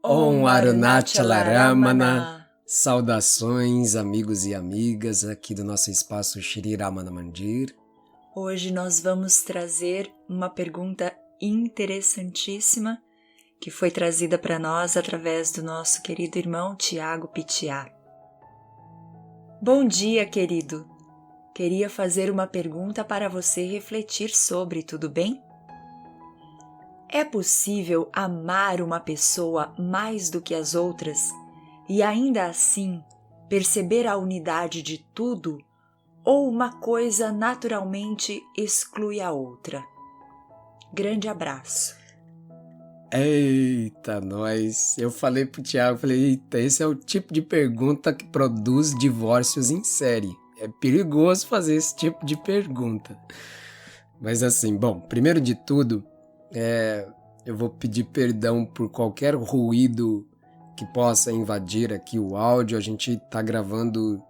Om Arunachalaramana. Saudações, amigos e amigas aqui do nosso espaço Shri Ramana Mandir. Hoje nós vamos trazer uma pergunta interessantíssima que foi trazida para nós através do nosso querido irmão Tiago Pitiá. Bom dia, querido! Queria fazer uma pergunta para você refletir sobre, tudo bem? É possível amar uma pessoa mais do que as outras e ainda assim perceber a unidade de tudo, ou uma coisa naturalmente exclui a outra? Grande abraço. Eita, nós! Eu falei pro Thiago, eita, esse é o tipo de pergunta que produz divórcios em série. É perigoso fazer esse tipo de pergunta. Mas assim, bom, primeiro de tudo, eu vou pedir perdão por qualquer ruído que possa invadir aqui o áudio. A gente tá gravando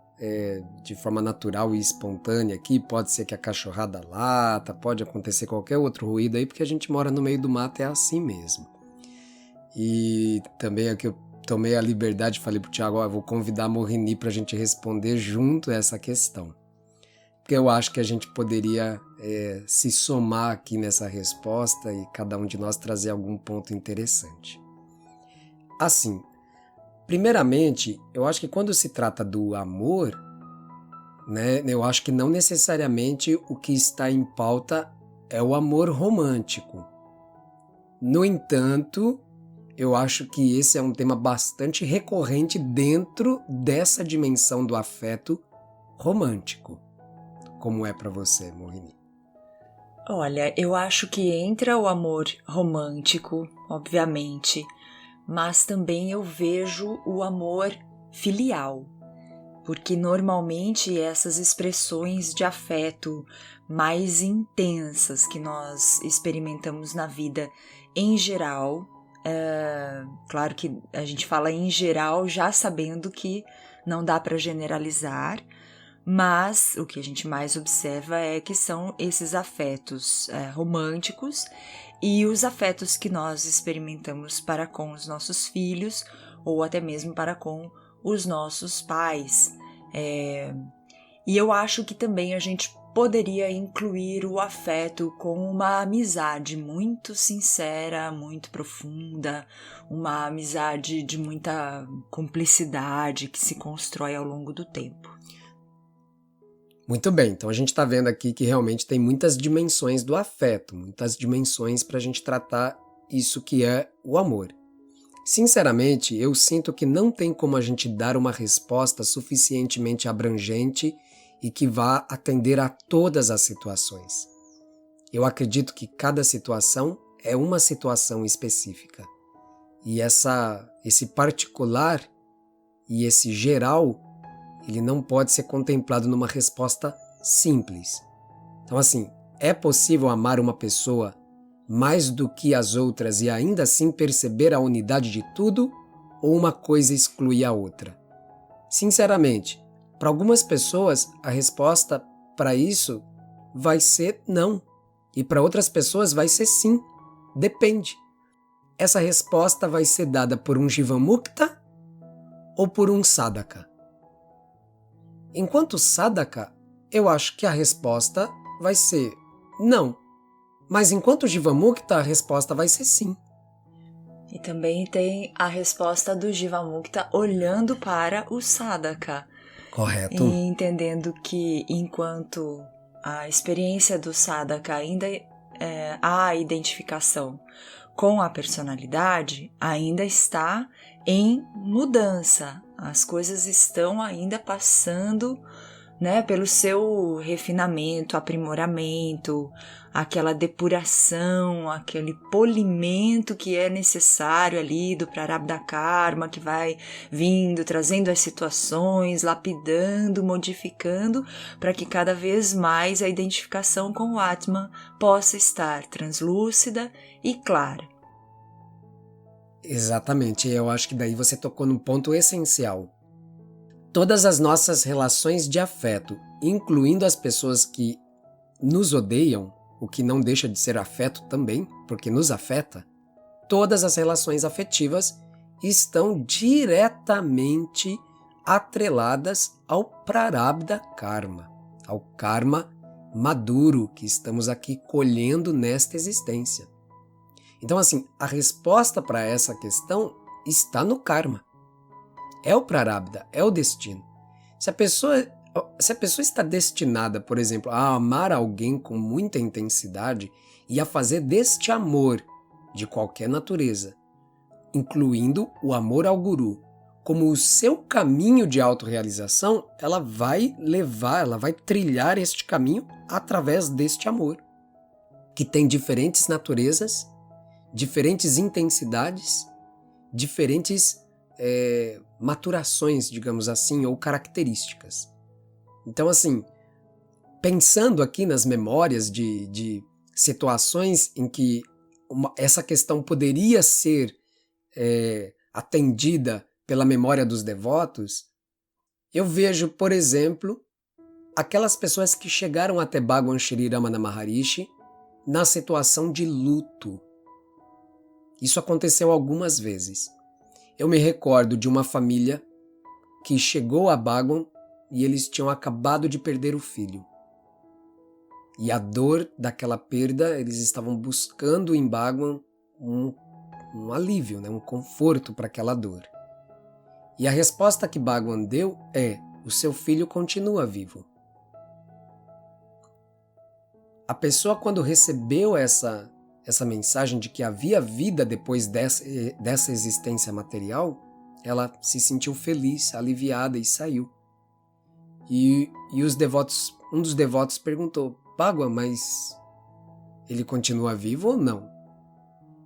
de forma natural e espontânea aqui. Pode ser que a cachorrada lata, pode acontecer qualquer outro ruído aí, porque a gente mora no meio do mato, é assim mesmo. E também aqui eu tomei a liberdade, falei pro Thiago, eu vou convidar a Morini pra gente responder junto a essa questão. Porque eu acho que a gente poderia se somar aqui nessa resposta e cada um de nós trazer algum ponto interessante. Assim, primeiramente, eu acho que quando se trata do amor, né, eu acho que não necessariamente o que está em pauta é o amor romântico. No entanto, eu acho que esse é um tema bastante recorrente dentro dessa dimensão do afeto romântico. Como é para você, Morini? Olha, eu acho que entra o amor romântico, obviamente, mas também eu vejo o amor filial, porque normalmente essas expressões de afeto mais intensas que nós experimentamos na vida em geral, claro que a gente fala em geral já sabendo que não dá para generalizar, mas o que a gente mais observa é que são esses afetos românticos e os afetos que nós experimentamos para com os nossos filhos ou até mesmo para com os nossos pais. E eu acho que também a gente poderia incluir o afeto com uma amizade muito sincera, muito profunda, uma amizade de muita cumplicidade que se constrói ao longo do tempo. Muito bem, então a gente está vendo aqui que realmente tem muitas dimensões do afeto, muitas dimensões para a gente tratar isso que é o amor. Sinceramente, eu sinto que não tem como a gente dar uma resposta suficientemente abrangente e que vá atender a todas as situações. Eu acredito que cada situação é uma situação específica. E esse particular e esse geral, ele não pode ser contemplado numa resposta simples. Então, assim, é possível amar uma pessoa mais do que as outras e ainda assim perceber a unidade de tudo, ou uma coisa exclui a outra? Sinceramente, para algumas pessoas a resposta para isso vai ser não, e para outras pessoas vai ser sim. Depende. Essa resposta vai ser dada por um Jivamukta ou por um Sadhaka? Enquanto Sadhaka, eu acho que a resposta vai ser não. Mas enquanto Jivamukta, a resposta vai ser sim. E também tem a resposta do Jivamukta olhando para o Sadhaka. Correto. E entendendo que enquanto a experiência do Sadhaka ainda há a identificação com a personalidade, ainda está em mudança. As coisas estão ainda passando, né, pelo seu refinamento, aprimoramento, aquela depuração, aquele polimento que é necessário ali do Prarabdha Karma, que vai vindo, trazendo as situações, lapidando, modificando, para que cada vez mais a identificação com o Atman possa estar translúcida e clara. Exatamente, eu acho que daí você tocou num ponto essencial. Todas as nossas relações de afeto, incluindo as pessoas que nos odeiam, o que não deixa de ser afeto também, porque nos afeta, todas as relações afetivas estão diretamente atreladas ao Prarabdha Karma, ao karma maduro que estamos aqui colhendo nesta existência. Então, assim, a resposta para essa questão está no karma. É o Prarabdha, é o destino. Se a pessoa está destinada, por exemplo, a amar alguém com muita intensidade e a fazer deste amor de qualquer natureza, incluindo o amor ao guru, como o seu caminho de autorrealização, ela vai trilhar este caminho através deste amor, que tem diferentes naturezas, diferentes intensidades, diferentes maturações, digamos assim, ou características. Então, assim, pensando aqui nas memórias de situações em que essa questão poderia ser atendida pela memória dos devotos, eu vejo, por exemplo, aquelas pessoas que chegaram até Bhagwan Shri Ramana Maharishi na situação de luto. Isso aconteceu algumas vezes. Eu me recordo de uma família que chegou a Bhagwan e eles tinham acabado de perder o filho. E a dor daquela perda, eles estavam buscando em Bhagwan um alívio, né? Um conforto para aquela dor. E a resposta que Bhagwan deu é: o seu filho continua vivo. A pessoa, quando recebeu essa mensagem de que havia vida depois dessa existência material, ela se sentiu feliz, aliviada e saiu. E os devotos, um dos devotos perguntou: Bhagwan, mas ele continua vivo ou não?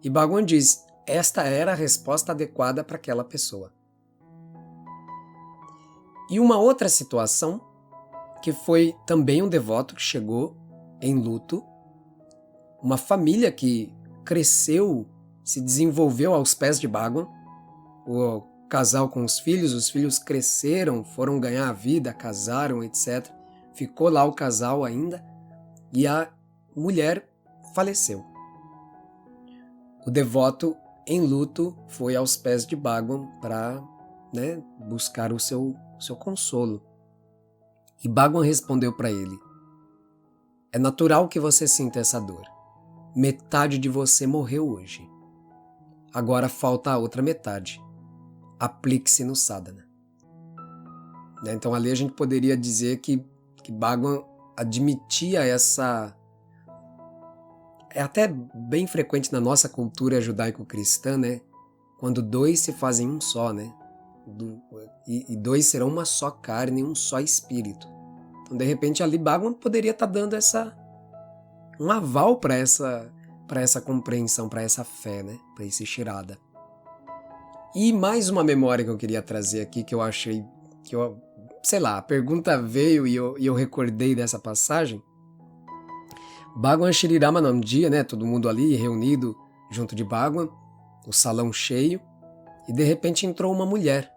E Bhagwan diz: esta era a resposta adequada para aquela pessoa. E uma outra situação, que foi também um devoto que chegou em luto, uma família que cresceu, se desenvolveu aos pés de Bhagwan, o casal com os filhos cresceram, foram ganhar a vida, casaram, etc. Ficou lá o casal ainda, e a mulher faleceu. O devoto, em luto, foi aos pés de Bhagwan para buscar o seu consolo. E Bhagwan respondeu para ele: é natural que você sinta essa dor. Metade de você morreu hoje. Agora falta a outra metade. Aplique-se no sadhana. Então ali a gente poderia dizer que Bhagwan admitia essa... É até bem frequente na nossa cultura judaico-cristã, né? Quando dois se fazem um só, né? E dois serão uma só carne, um só espírito. Então, de repente, ali Bhagwan poderia estar dando um aval para essa compreensão, para essa fé, né? Para esse Shirada. E mais uma memória que eu queria trazer aqui, que eu achei, a pergunta veio e eu recordei dessa passagem. Bhagwan Shri Ramana, um dia, né? Todo mundo ali reunido junto de Bhagwan, o salão cheio, e de repente entrou uma mulher.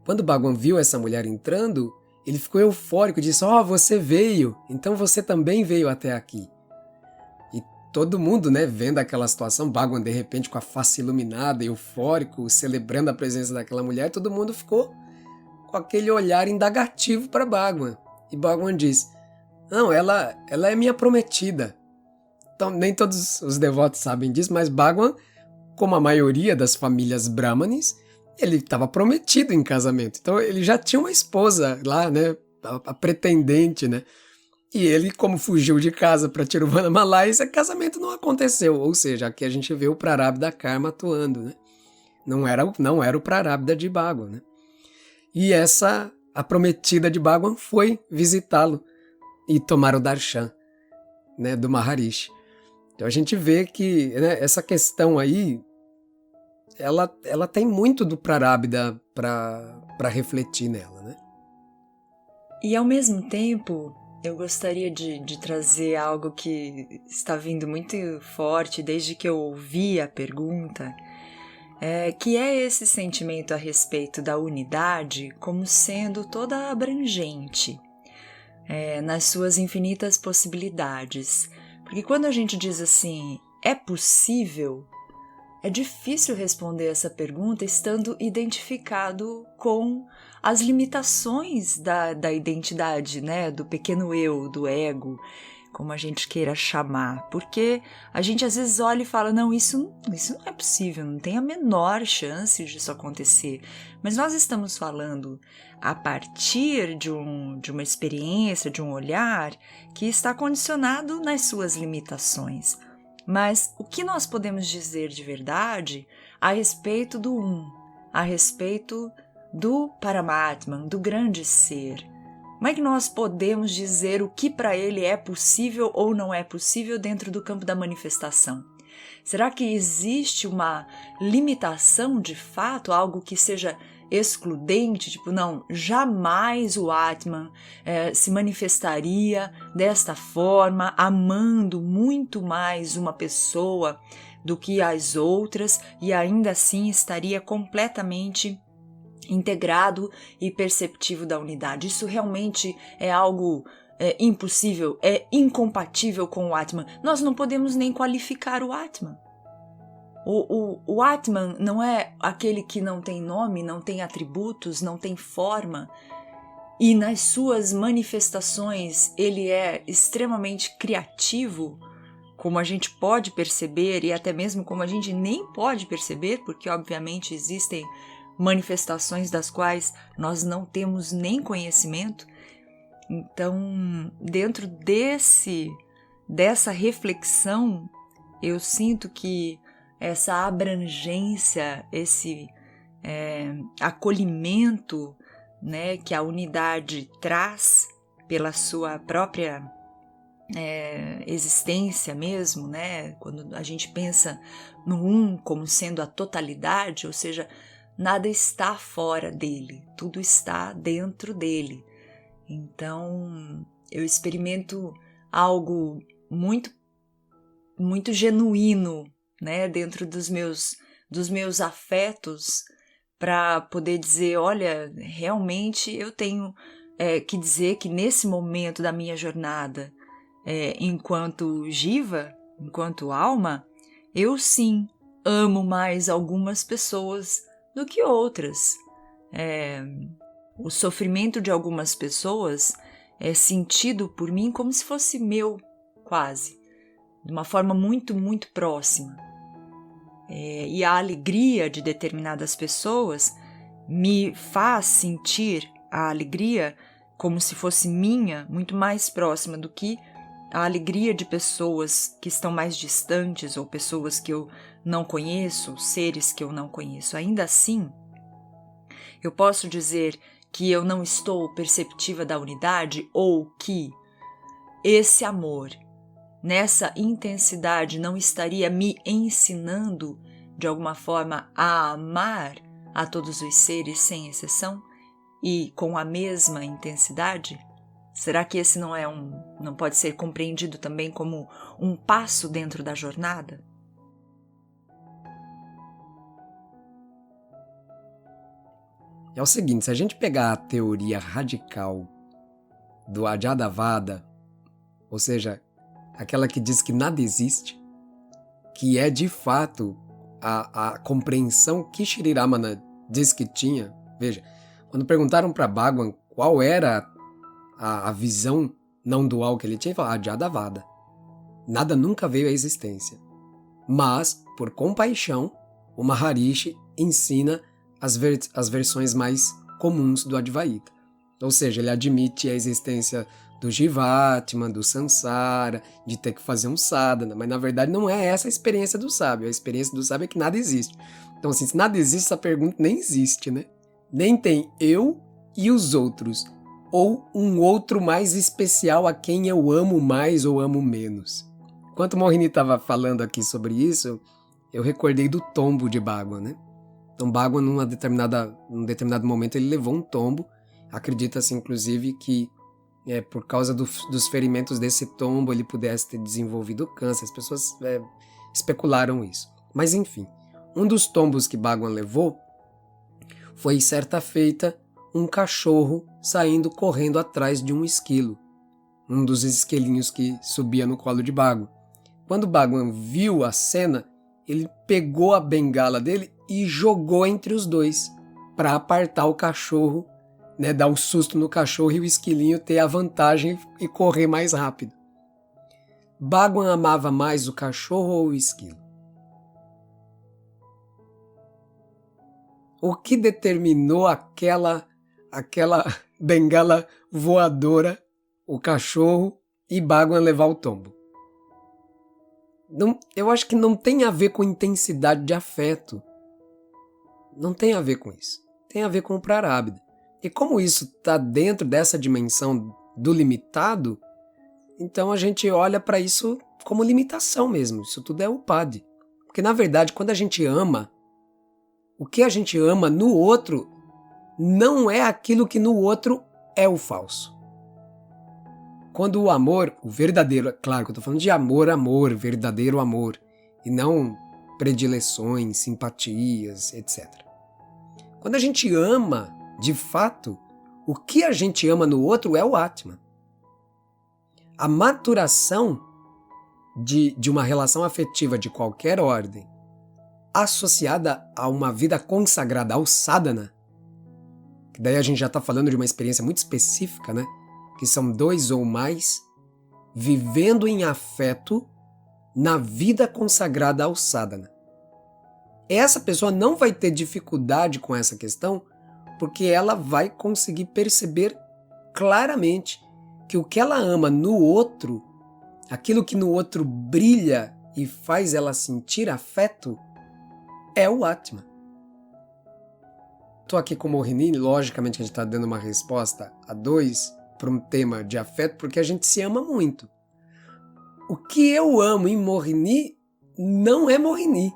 Quando Bhagwan viu essa mulher entrando, ele ficou eufórico e disse: você veio, então você também veio até aqui. E todo mundo, né, vendo aquela situação, Bhagwan de repente com a face iluminada, eufórico, celebrando a presença daquela mulher, todo mundo ficou com aquele olhar indagativo para Bhagwan. E Bhagwan disse: não, ela é minha prometida. Então, nem todos os devotos sabem disso, mas Bhagwan, como a maioria das famílias brahmanes, ele estava prometido em casamento. Então ele já tinha uma esposa lá, né? A pretendente, né? E ele, como fugiu de casa para Tiruvannamalai, esse casamento não aconteceu. Ou seja, aqui a gente vê o Prarabdha Karma atuando, né? Não era o Prarabdha de Bhagwan, né? E a prometida de Bhagwan foi visitá-lo e tomar o darshan, né, do Maharishi. Então a gente vê que, né, essa questão aí, ela tem muito do Prarabdha para refletir nela, né? E ao mesmo tempo, eu gostaria de trazer algo que está vindo muito forte desde que eu ouvi a pergunta, que é esse sentimento a respeito da unidade como sendo toda abrangente, nas suas infinitas possibilidades. Porque quando a gente diz assim, é possível, é difícil responder essa pergunta estando identificado com as limitações da identidade, né? Do pequeno eu, do ego, como a gente queira chamar. Porque a gente às vezes olha e fala, não, isso não é possível, não tem a menor chance disso acontecer. Mas nós estamos falando a partir de uma experiência, de um olhar que está condicionado nas suas limitações. Mas o que nós podemos dizer de verdade a respeito do a respeito do Paramatman, do grande ser? Como é que nós podemos dizer o que para ele é possível ou não é possível dentro do campo da manifestação? Será que existe uma limitação de fato, algo que seja excludente, tipo, não, jamais o Atman se manifestaria desta forma, amando muito mais uma pessoa do que as outras e ainda assim estaria completamente integrado e perceptivo da unidade. Isso realmente é algo impossível, é incompatível com o Atman. Nós não podemos nem qualificar o Atman. O Atman não é aquele que não tem nome, não tem atributos, não tem forma, e nas suas manifestações ele é extremamente criativo, como a gente pode perceber, e até mesmo como a gente nem pode perceber, porque obviamente existem manifestações das quais nós não temos nem conhecimento. Então, dentro dessa reflexão, eu sinto que essa abrangência, esse acolhimento, né, que a unidade traz pela sua própria existência mesmo, né, quando a gente pensa no como sendo a totalidade, ou seja, nada está fora dele, tudo está dentro dele. Então, eu experimento algo muito, muito genuíno, né, dentro dos meus afetos, para poder dizer, olha, realmente eu tenho que dizer que nesse momento da minha jornada, enquanto Jiva, enquanto alma, eu sim amo mais algumas pessoas do que outras. O sofrimento de algumas pessoas é sentido por mim como se fosse meu, quase, de uma forma muito, muito próxima. E a alegria de determinadas pessoas me faz sentir a alegria como se fosse minha, muito mais próxima do que a alegria de pessoas que estão mais distantes ou pessoas que eu não conheço, seres que eu não conheço. Ainda assim, eu posso dizer que eu não estou perceptiva da unidade ou que esse amor, nessa intensidade, não estaria me ensinando, de alguma forma, a amar a todos os seres sem exceção e com a mesma intensidade? Será que esse não pode ser compreendido também como um passo dentro da jornada? É o seguinte, se a gente pegar a teoria radical do Adyadavada, ou seja, aquela que diz que nada existe, que é de fato a compreensão que Sri Ramana diz que tinha. Veja, quando perguntaram para Bhagwan qual era a visão não dual que ele tinha, ele falou Adyadavada. Nada nunca veio à existência. Mas, por compaixão, o Maharishi ensina as versões mais comuns do Advaita. Ou seja, ele admite a existência do Jivatma, do Sansara, de ter que fazer um sadhana, mas na verdade não é essa a experiência do sábio. A experiência do sábio é que nada existe. Então, assim, se nada existe, essa pergunta nem existe, né? Nem tem eu e os outros, ou um outro mais especial a quem eu amo mais ou amo menos. Enquanto Mohini estava falando aqui sobre isso, eu recordei do tombo de Bhagwan, né? Então Bhagwan, num determinado momento, ele levou um tombo. Acredita-se, inclusive, que por causa dos ferimentos desse tombo ele pudesse ter desenvolvido câncer. As pessoas especularam isso. Mas, enfim, um dos tombos que Bhagwan levou foi, certa feita, um cachorro saindo correndo atrás de um esquilo. Um dos esquilinhos que subia no colo de Bhagwan. Quando Bhagwan viu a cena, ele pegou a bengala dele e jogou entre os dois para apartar o cachorro, né, dar um susto no cachorro e o esquilinho ter a vantagem e correr mais rápido. Bhagwan amava mais o cachorro ou o esquilo? O que determinou aquela bengala voadora, o cachorro e Bhagwan levar o tombo? Não, eu acho que não tem a ver com intensidade de afeto. Não tem a ver com isso. Tem a ver com o Prarabdha. E como isso está dentro dessa dimensão do limitado, então a gente olha para isso como limitação mesmo. Isso tudo é upadi. Porque na verdade, quando a gente ama, o que a gente ama no outro não é aquilo que no outro é o falso. Quando o amor, o verdadeiro, claro que eu estou falando de amor, verdadeiro amor, e não predileções, simpatias, etc. Quando a gente ama, de fato, o que a gente ama no outro é o Atman. A maturação de uma relação afetiva de qualquer ordem, associada a uma vida consagrada ao sadhana, que daí a gente já está falando de uma experiência muito específica, né? Que são 2 ou mais, vivendo em afeto na vida consagrada ao sadhana. Essa pessoa não vai ter dificuldade com essa questão, porque ela vai conseguir perceber claramente que o que ela ama no outro, aquilo que no outro brilha e faz ela sentir afeto, é o Atman. Estou aqui com o Mohini, logicamente a gente está dando uma resposta a 2 para um tema de afeto, porque a gente se ama muito. O que eu amo em Mohini não é Mohini.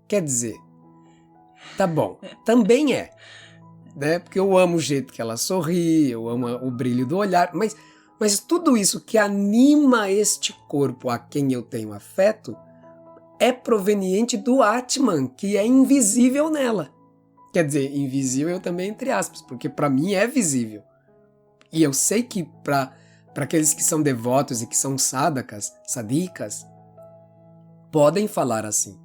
Quer dizer, tá bom, também é, né? Porque eu amo o jeito que ela sorri, eu amo o brilho do olhar, mas tudo isso que anima este corpo a quem eu tenho afeto é proveniente do Atman, que é invisível nela. Quer dizer, invisível também entre aspas, porque para mim é visível. E eu sei que para aqueles que são devotos e que são sadikas, podem falar assim.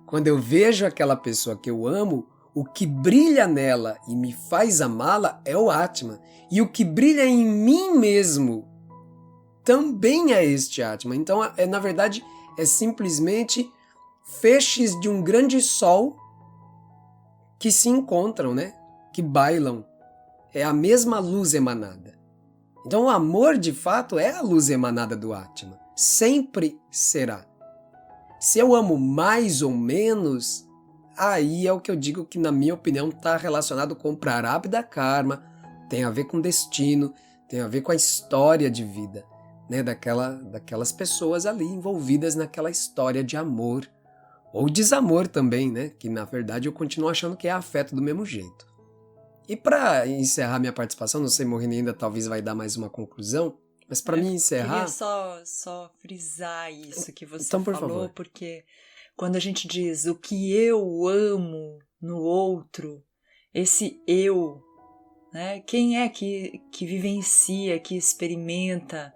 Quando eu vejo aquela pessoa que eu amo, o que brilha nela e me faz amá-la é o Atman. E o que brilha em mim mesmo também é este Atman. Então, na verdade, é simplesmente feixes de um grande sol que se encontram, né? Que bailam. É a mesma luz emanada. Então, o amor, de fato, é a luz emanada do Atman. Sempre será. Se eu amo mais ou menos, aí é o que eu digo que, na minha opinião, está relacionado com Prarabdha Karma, tem a ver com destino, tem a ver com a história de vida, né? Daquelas pessoas ali envolvidas naquela história de amor, ou desamor também, né? Que, na verdade, eu continuo achando que é afeto do mesmo jeito. E para encerrar minha participação, não sei, Mohini ainda talvez vai dar mais uma conclusão, mas para mim encerrar... Queria só frisar isso que você então, por falou, favor. porque quando a gente diz o que eu amo no outro, esse eu, né? Quem é que vivencia, que experimenta,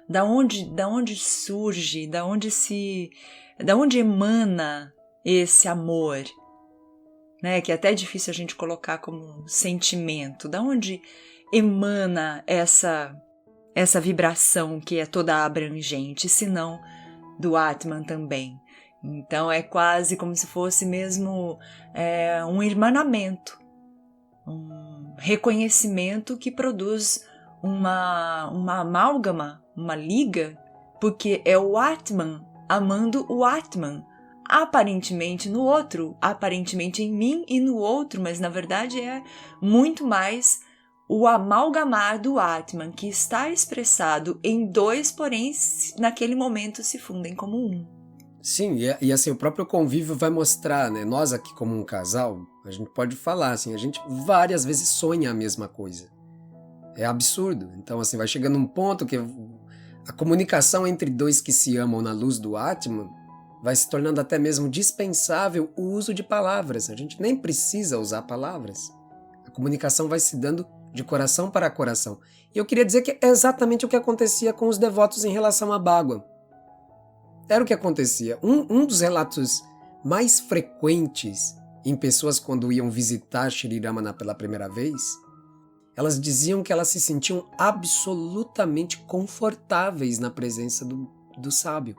da onde surge, da onde emana esse amor, né? Que é até difícil a gente colocar como um sentimento, da onde emana essa vibração que é toda abrangente, se não do Atman também. Então é quase como se fosse mesmo um irmanamento, um reconhecimento que produz uma amálgama, uma liga, porque é o Atman amando o Atman, aparentemente no outro, aparentemente em mim e no outro, mas na verdade é muito mais o amalgamar do Atman, que está expressado em 2, porém naquele momento se fundem como um. Sim, e assim, o próprio convívio vai mostrar, né? Nós aqui como um casal, a gente pode falar assim, a gente várias vezes sonha a mesma coisa. É absurdo. Então, assim, vai chegando um ponto que a comunicação entre 2 que se amam na luz do Atman vai se tornando até mesmo dispensável o uso de palavras. A gente nem precisa usar palavras. A comunicação vai se dando de coração para coração. E eu queria dizer que é exatamente o que acontecia com os devotos em relação a Bhagwan. Era o que acontecia. Um dos relatos mais frequentes em pessoas quando iam visitar Sri Ramana pela primeira vez, elas diziam que elas se sentiam absolutamente confortáveis na presença do sábio.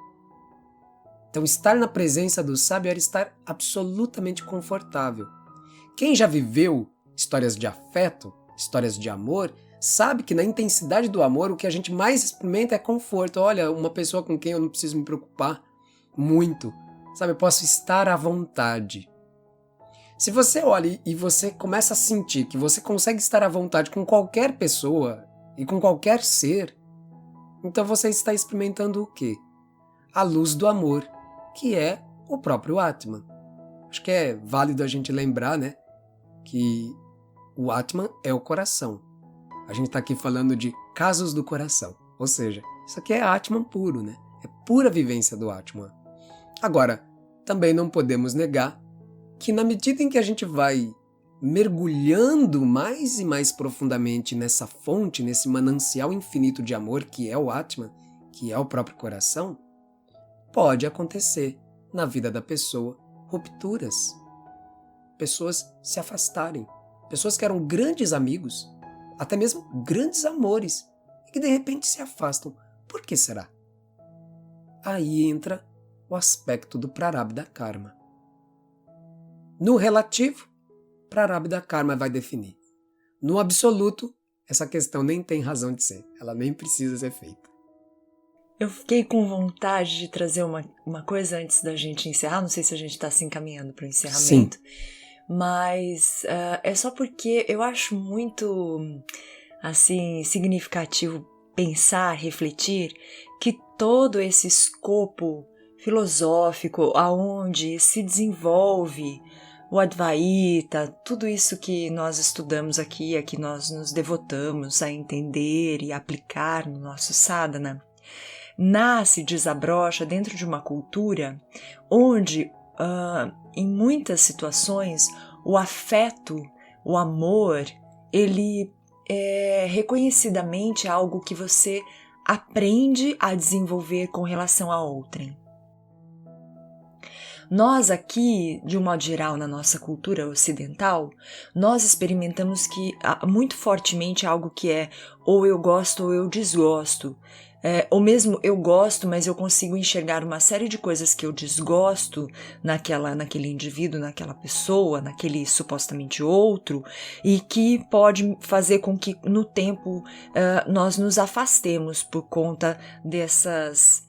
Então, estar na presença do sábio era estar absolutamente confortável. Quem já viveu histórias de afeto, histórias de amor, sabe que na intensidade do amor o que a gente mais experimenta é conforto. Olha, uma pessoa com quem eu não preciso me preocupar muito, sabe? Eu posso estar à vontade. Se você olha e você começa a sentir que você consegue estar à vontade com qualquer pessoa e com qualquer ser, então você está experimentando o quê? A luz do amor, que é o próprio Atman. Acho que é válido a gente lembrar, né, que o Atman é o coração. A gente está aqui falando de casos do coração, ou seja, isso aqui é Atman puro, né? É pura vivência do Atman. Agora, também não podemos negar que na medida em que a gente vai mergulhando mais e mais profundamente nessa fonte, nesse manancial infinito de amor que é o Atman, que é o próprio coração, pode acontecer na vida da pessoa rupturas. Pessoas se afastarem. Pessoas que eram grandes amigos, até mesmo grandes amores, e que de repente se afastam. Por que será? Aí entra o aspecto do Prarabdha Karma. No relativo, Prarabdha Karma vai definir. No absoluto, essa questão nem tem razão de ser. Ela nem precisa ser feita. Eu fiquei com vontade de trazer uma coisa antes da gente encerrar. Não sei se a gente está se encaminhando para o encerramento. Sim. Mas é só porque eu acho muito assim significativo pensar, refletir que todo esse escopo filosófico aonde se desenvolve o Advaita, tudo isso que nós estudamos aqui, a que nós nos devotamos a entender e aplicar no nosso sadhana, nasce, desabrocha dentro de uma cultura onde, em muitas situações, o afeto, o amor, ele é reconhecidamente algo que você aprende a desenvolver com relação a outrem. Nós aqui, de um modo geral, na nossa cultura ocidental, nós experimentamos que muito fortemente algo que é ou eu gosto ou eu desgosto. Ou mesmo eu gosto, mas eu consigo enxergar uma série de coisas que eu desgosto naquele indivíduo, naquela pessoa, naquele supostamente outro, e que pode fazer com que no tempo nós nos afastemos por conta dessas...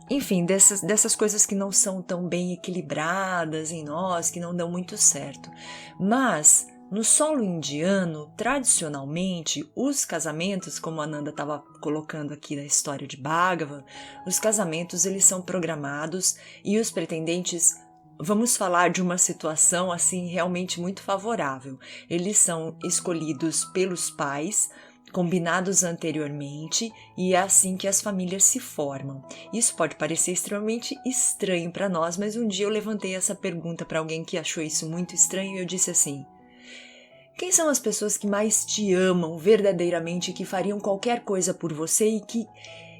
Enfim, dessas coisas que não são tão bem equilibradas em nós, que não dão muito certo. Mas, no solo indiano, tradicionalmente, os casamentos, como a Nanda estava colocando aqui na história de Bhagavad, os casamentos eles são programados e os pretendentes, vamos falar de uma situação assim realmente muito favorável. Eles são escolhidos pelos pais, combinados anteriormente, e é assim que as famílias se formam. Isso pode parecer extremamente estranho para nós, mas um dia eu levantei essa pergunta para alguém que achou isso muito estranho e eu disse assim: quem são as pessoas que mais te amam verdadeiramente, que fariam qualquer coisa por você e que,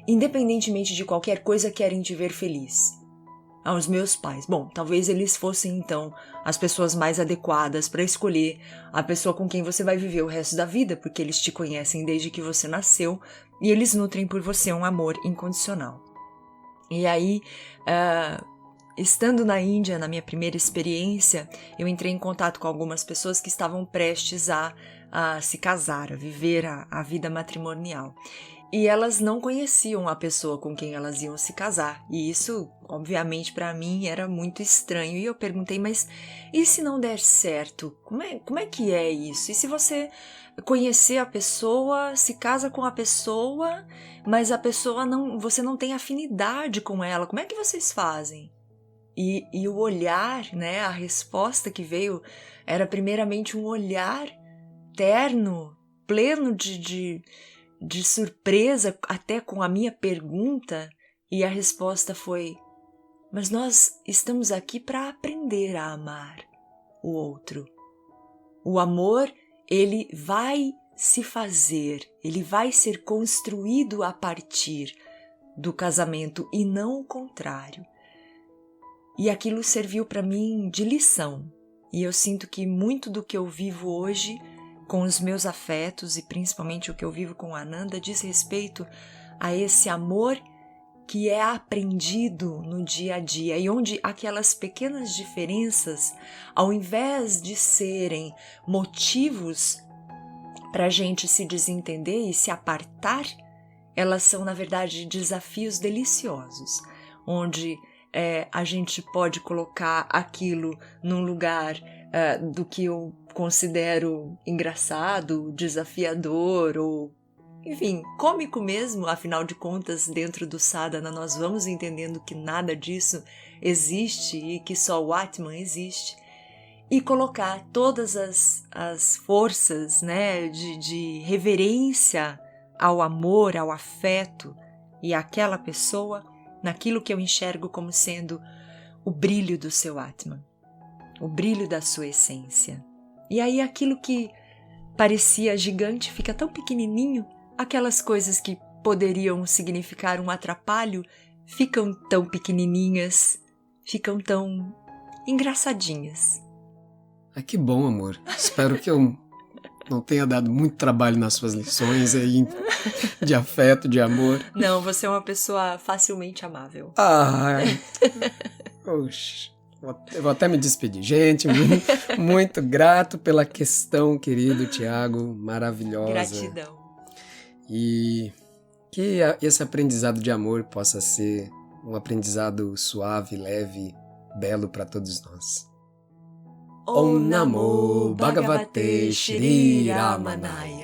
independentemente de qualquer coisa, querem te ver feliz? Aos meus pais. Bom, talvez eles fossem então as pessoas mais adequadas para escolher a pessoa com quem você vai viver o resto da vida, porque eles te conhecem desde que você nasceu e eles nutrem por você um amor incondicional. E aí, estando na Índia, na minha primeira experiência, eu entrei em contato com algumas pessoas que estavam prestes a se casar, a viver a vida matrimonial. E elas não conheciam a pessoa com quem elas iam se casar. E isso, obviamente, para mim era muito estranho. E eu perguntei, mas e se não der certo? Como é que é isso? E se você conhecer a pessoa, se casa com a pessoa, mas a pessoa você não tem afinidade com ela, como é que vocês fazem? E o olhar, né, a resposta que veio era primeiramente um olhar terno, pleno de surpresa até com a minha pergunta, e a resposta foi: mas nós estamos aqui para aprender a amar o outro. O amor, ele vai se fazer, ele vai ser construído a partir do casamento e não o contrário. E aquilo serviu para mim de lição. E eu sinto que muito do que eu vivo hoje com os meus afetos e principalmente o que eu vivo com a Ananda diz respeito a esse amor que é aprendido no dia a dia e onde aquelas pequenas diferenças, ao invés de serem motivos para a gente se desentender e se apartar, elas são, na verdade, desafios deliciosos, onde a gente pode colocar aquilo num lugar do que eu considero engraçado, desafiador ou, enfim, cômico mesmo. Afinal de contas, dentro do sadhana nós vamos entendendo que nada disso existe e que só o Atman existe, e colocar todas as forças, né, de reverência ao amor, ao afeto e àquela pessoa naquilo que eu enxergo como sendo o brilho do seu Atman, o brilho da sua essência. E aí aquilo que parecia gigante fica tão pequenininho, aquelas coisas que poderiam significar um atrapalho ficam tão pequenininhas, ficam tão engraçadinhas. Ah, que bom, amor. Espero que eu não tenha dado muito trabalho nas suas lições aí de afeto, de amor. Não, você é uma pessoa facilmente amável. Ai, oxe, eu vou até me despedir. Gente, muito grato pela questão, querido Tiago, maravilhosa. Gratidão. E que esse aprendizado de amor possa ser um aprendizado suave, leve, belo para todos nós. Om Namo Bhagavate Shri Ramanaya.